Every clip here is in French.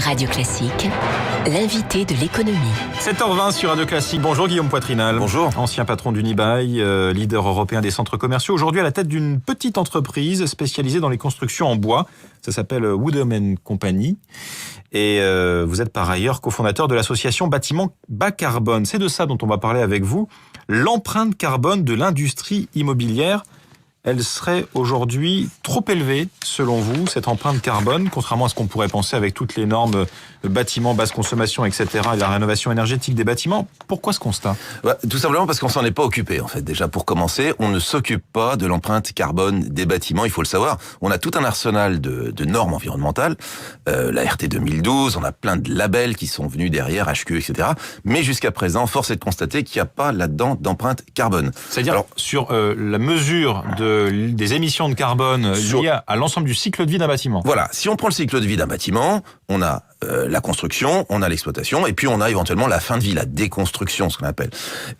Radio Classique, l'invité de l'économie. 7h20 sur Radio Classique. Bonjour Guillaume Poitrinal. Bonjour. Ancien patron d'Unibail, leader européen des centres commerciaux. Aujourd'hui à la tête d'une petite entreprise spécialisée dans les constructions en bois. Ça s'appelle Woodham & Company. Et vous êtes par ailleurs cofondateur de l'association Bâtiment Bas Carbone. C'est de ça dont on va parler avec vous. L'empreinte carbone de l'industrie immobilière. Elle serait aujourd'hui trop élevée, selon vous, cette empreinte carbone, contrairement à ce qu'on pourrait penser avec toutes les normes bâtiments, basse consommation, etc., et la rénovation énergétique des bâtiments. Pourquoi ce constat ? Tout simplement parce qu'on s'en est pas occupé, en fait. Déjà, pour commencer, on ne s'occupe pas de l'empreinte carbone des bâtiments, il faut le savoir. On a tout un arsenal de normes environnementales, la RT 2012, on a plein de labels qui sont venus derrière, HQ, etc. Mais jusqu'à présent, force est de constater qu'il n'y a pas là-dedans d'empreinte carbone. C'est-à-dire, alors, sur la mesure des émissions de carbone liées à l'ensemble du cycle de vie d'un bâtiment. Voilà, si on prend le cycle de vie d'un bâtiment, on a la construction, on a l'exploitation, et puis on a éventuellement la fin de vie, la déconstruction, ce qu'on appelle.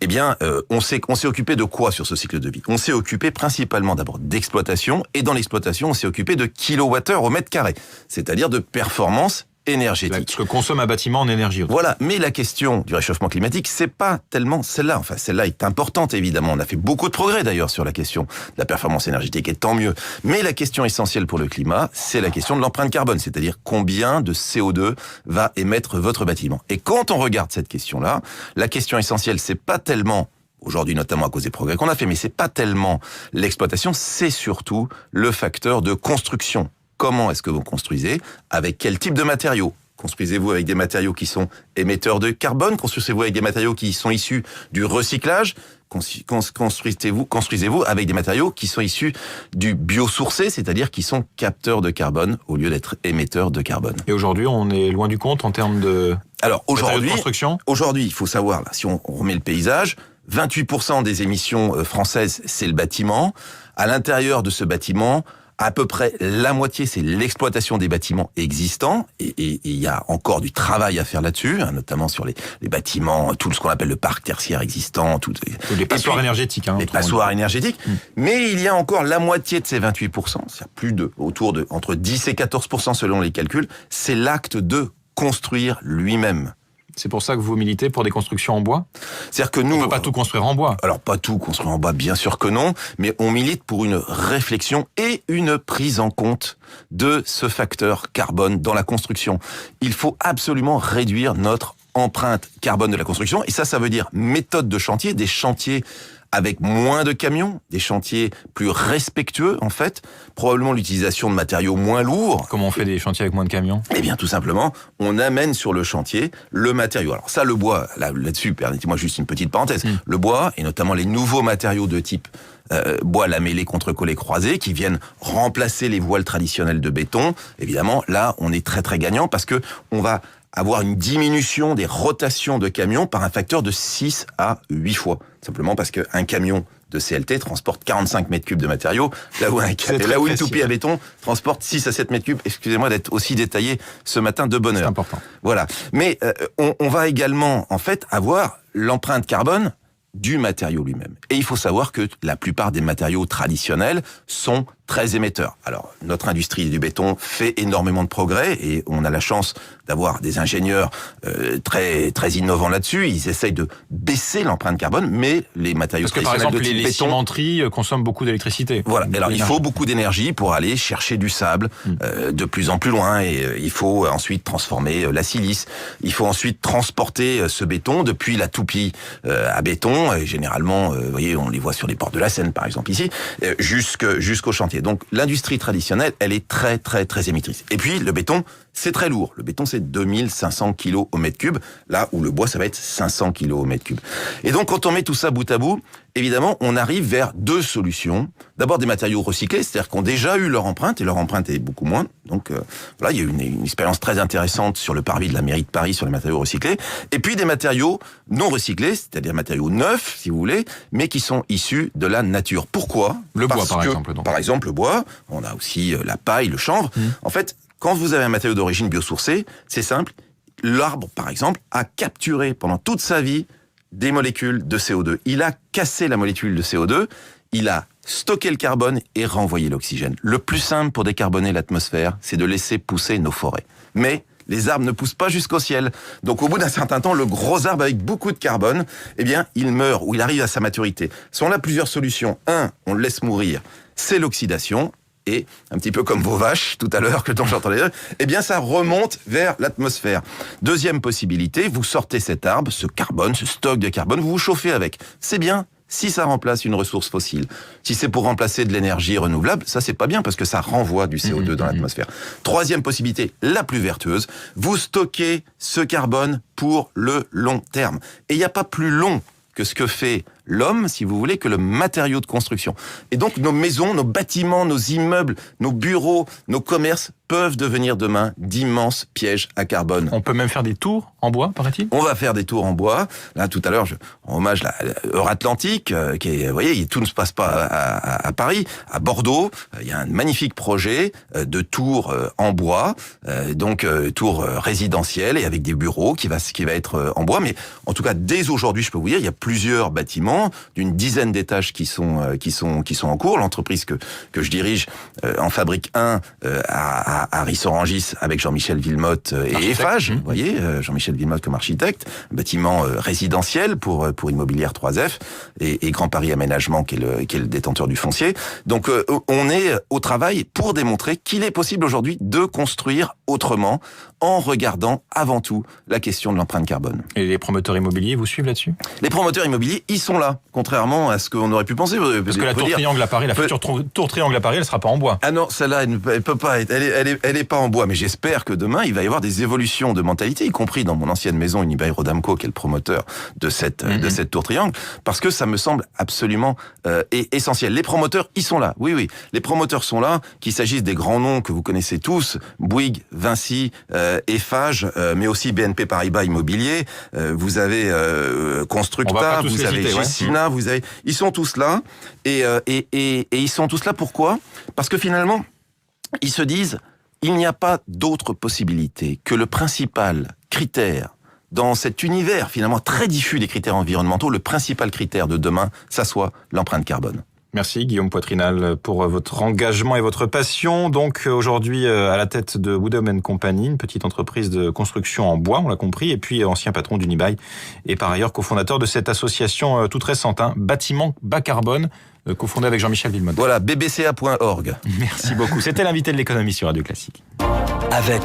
Eh bien, on s'est occupé de quoi sur ce cycle de vie ? On s'est occupé principalement d'abord d'exploitation, et dans l'exploitation, on s'est occupé de kilowattheures au mètre carré, c'est-à-dire de performance énergétique. Ce que consomme un bâtiment en énergie. Voilà, mais la question du réchauffement climatique, c'est pas tellement celle-là. Enfin, celle-là est importante, évidemment. On a fait beaucoup de progrès, d'ailleurs, sur la question de la performance énergétique, et tant mieux. Mais la question essentielle pour le climat, c'est la question de l'empreinte carbone, c'est-à-dire combien de CO2 va émettre votre bâtiment. Et quand on regarde cette question-là, la question essentielle, c'est pas tellement aujourd'hui, notamment à cause des progrès qu'on a fait, mais c'est pas tellement l'exploitation, c'est surtout le facteur de construction. Comment est-ce que vous construisez ? Avec quel type de matériaux ? Construisez-vous avec des matériaux qui sont émetteurs de carbone ? Construisez-vous avec des matériaux qui sont issus du recyclage ? Construisez-vous avec des matériaux qui sont issus du biosourcé, c'est-à-dire qui sont capteurs de carbone au lieu d'être émetteurs de carbone. Et aujourd'hui, on est loin du compte en termes de construction ? Aujourd'hui, il faut savoir, là, si on remet le paysage, 28% des émissions françaises, c'est le bâtiment. À l'intérieur de ce bâtiment, à peu près la moitié, c'est l'exploitation des bâtiments existants, et il y a encore du travail à faire là-dessus, notamment sur les bâtiments, tout ce qu'on appelle le parc tertiaire existant, les passoires énergétiques. Les passoires énergétiques. Mais il y a encore la moitié de ces 28%, c'est-à-dire autour de entre 10 et 14% selon les calculs, c'est l'acte de construire lui-même. C'est pour ça que vous militez pour des constructions en bois ? C'est-à-dire que nous, on peut pas tout construire en bois. Alors pas tout construire en bois, bien sûr que non, mais on milite pour une réflexion et une prise en compte de ce facteur carbone dans la construction. Il faut absolument réduire notre empreinte carbone de la construction, et ça veut dire méthode de chantier, des chantiers avec moins de camions, des chantiers plus respectueux, en fait, probablement l'utilisation de matériaux moins lourds. Comment on fait des chantiers avec moins de camions ? Eh bien, tout simplement, on amène sur le chantier le matériau. Alors ça, le bois, là-dessus, permettez-moi juste une petite parenthèse. Le bois, et notamment les nouveaux matériaux de type bois lamellé contre-collé croisé, qui viennent remplacer les voiles traditionnelles de béton, évidemment, là, on est très très gagnant, parce que on va avoir une diminution des rotations de camions par un facteur de 6 à 8 fois. Simplement parce qu'un camion de CLT transporte 45 mètres cubes de matériaux, là où une toupie à béton transporte 6 à 7 mètres cubes. Excusez-moi d'être aussi détaillé ce matin de bonne heure. C'est important. Voilà. Mais on va également, en fait, avoir l'empreinte carbone du matériau lui-même. Et il faut savoir que la plupart des matériaux traditionnels sont très émetteurs. Alors, notre industrie du béton fait énormément de progrès, et on a la chance d'avoir des ingénieurs très très innovants là-dessus. Ils essayent de baisser l'empreinte carbone, mais les matériaux traditionnels par exemple, de type les béton, cimenteries consomment beaucoup d'électricité. Voilà. Alors, il faut beaucoup d'énergie pour aller chercher du sable de plus en plus loin, et il faut ensuite transformer la silice. Il faut ensuite transporter ce béton depuis la toupie à béton, et généralement, vous voyez, on les voit sur les ports de la Seine, par exemple ici, jusqu'au chantier. Donc l'industrie traditionnelle, elle est très très très émettrice. Et puis le béton, c'est très lourd. Le béton, c'est 2500 kilos au mètre cube, là où le bois, ça va être 500 kilos au mètre cube. Et donc quand on met tout ça bout à bout, évidemment, on arrive vers deux solutions. D'abord des matériaux recyclés, c'est-à-dire qu'ils ont déjà eu leur empreinte, et leur empreinte est beaucoup moins. Donc voilà, il y a eu une expérience très intéressante sur le parvis de la mairie de Paris sur les matériaux recyclés. Et puis des matériaux non recyclés, c'est-à-dire matériaux neufs, si vous voulez, mais qui sont issus de la nature. Pourquoi ? Le bois, par exemple. Par exemple, le bois. On a aussi la paille, le chanvre. En fait, quand vous avez un matériau d'origine biosourcée, c'est simple. L'arbre, par exemple, a capturé pendant toute sa vie des molécules de CO2. Il a cassé la molécule de CO2, il a stocké le carbone et renvoyé l'oxygène. Le plus simple pour décarboner l'atmosphère, c'est de laisser pousser nos forêts. Mais Les arbres ne poussent pas jusqu'au ciel. Donc au bout d'un certain temps, le gros arbre avec beaucoup de carbone, eh bien, il meurt ou il arrive à sa maturité. On a plusieurs solutions. Un, on le laisse mourir. C'est l'oxydation. Et, un petit peu comme vos vaches, tout à l'heure, dont j'entendais dire, eh bien, ça remonte vers l'atmosphère. Deuxième possibilité, vous sortez cet arbre, ce carbone, ce stock de carbone, vous vous chauffez avec. C'est bien si ça remplace une ressource fossile. Si c'est pour remplacer de l'énergie renouvelable, ça c'est pas bien parce que ça renvoie du CO2 dans l'atmosphère. Troisième possibilité, la plus vertueuse, vous stockez ce carbone pour le long terme. Et il n'y a pas plus long que ce que fait l'homme, si vous voulez, que le matériau de construction. Et donc nos maisons, nos bâtiments, nos immeubles, nos bureaux, nos commerces peuvent devenir demain d'immenses pièges à carbone. On peut même faire des tours en bois, paraît-il ? On va faire des tours en bois. Là, tout à l'heure, en hommage à Euratlantique, qui est, vous voyez, tout ne se passe pas à Paris. À Bordeaux, il y a un magnifique projet de tours en bois, donc tours résidentielles et avec des bureaux qui va être en bois. Mais en tout cas, dès aujourd'hui, je peux vous dire, il y a plusieurs bâtiments d'une dizaine d'étages qui sont en cours. L'entreprise que je dirige en fabrique un à Ris-Orangis avec Jean-Michel Villemotte et Eiffage. Vous voyez, Jean-Michel Villemotte comme architecte, bâtiment résidentiel pour Immobilière 3F et Grand Paris Aménagement qui est le détenteur du foncier. Donc on est au travail pour démontrer qu'il est possible aujourd'hui de construire autrement en regardant avant tout la question de l'empreinte carbone. Et les promoteurs immobiliers vous suivent là-dessus ? Les promoteurs immobiliers, ils sont là, contrairement à ce qu'on aurait pu penser. Parce que la tour triangle à Paris, la future tour triangle à Paris, elle sera pas en bois. Ah non, celle-là, elle peut pas être, elle est pas en bois, mais j'espère que demain, il va y avoir des évolutions de mentalité, y compris dans mon ancienne maison, Unibail-Rodamco, qui est le promoteur de cette tour triangle, parce que ça me semble absolument essentiel. Les promoteurs, ils sont là. Oui. Les promoteurs sont là, qu'il s'agisse des grands noms que vous connaissez tous, Bouygues, Vinci, Eiffage, mais aussi BNP Paribas Immobilier, vous avez Constructa, vous avez Gessina, ils sont tous là, et ils sont tous là pourquoi ? Parce que finalement, ils se disent, il n'y a pas d'autre possibilité que le principal critère dans cet univers finalement très diffus des critères environnementaux, le principal critère de demain, ça soit l'empreinte carbone. Merci Guillaume Poitrinal pour votre engagement et votre passion. Donc aujourd'hui à la tête de Woodham & Company, une petite entreprise de construction en bois, on l'a compris, et puis ancien patron d'Unibail et par ailleurs cofondateur de cette association toute récente, Bâtiment Bas Carbone, cofondée avec Jean-Michel Villemotte. Voilà, bbca.org. Merci beaucoup. C'était l'invité de l'économie sur Radio Classique. Avec